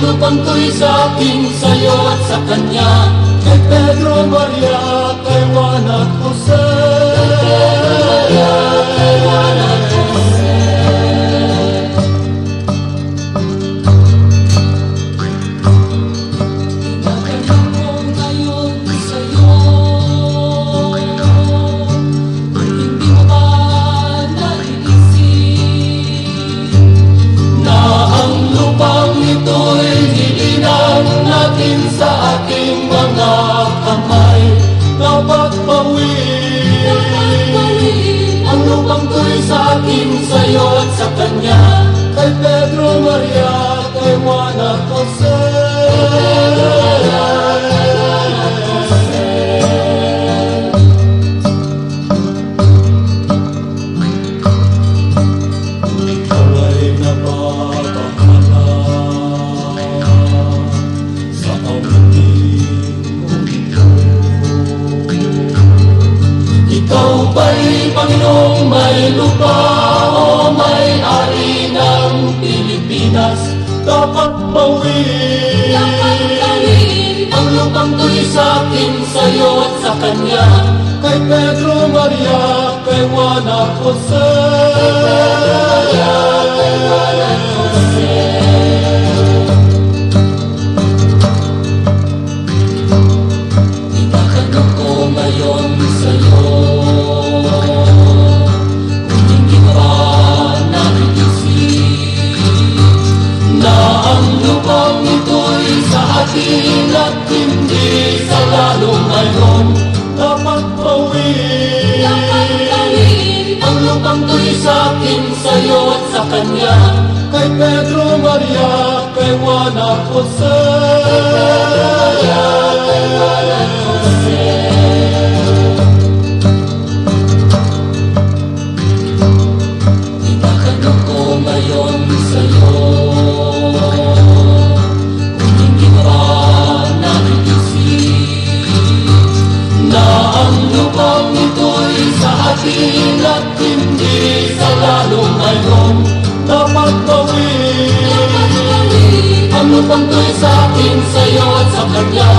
Utang ko'y sa akin, sa'yo at sa kanya, kay Pedro, Maria, kay Juan at Jose. Kay Pedro, Maria, kay Juan at Jose. Inagalan ko ngayon sa'yo, hindi mo ba naiisip na ang lupang ito'y natin sa ating mga kamay? Dapat bawin ang lupang ko'y sa akin, sa'yo at sa kanya, kay Pedro, Maria, kay Juan at Jose. Ikaw ay nababahala sa ikaw ba'y Panginoong may lupa o may-ari ng Pilipinas? Dapat bawin ang lupang to'y sa akin, sa'yo at sa kanya, kay Pedro, Maria, kay Juan at Jose. Kay Juan at Jose. Itatanong ko ngayon sa'yo, kung hindi mo ba naiisip na ang lupang ito'y sa atin at hindi sa lalong ngayon. Dapat bawin ang lupang to'y sa akin, sa'yo at sa kanya, kay Pedro, Maria, kay Juan at Jose. Kay Juan at Jose. Itatanong ko ngayon sa'yo, kung hindi mo ba naiisip na ang lupang ito'y sa atin at hindi sa lalong ngayon. Dapat bawin ang lupang to'y sa akin, sa'yo at sa kanya,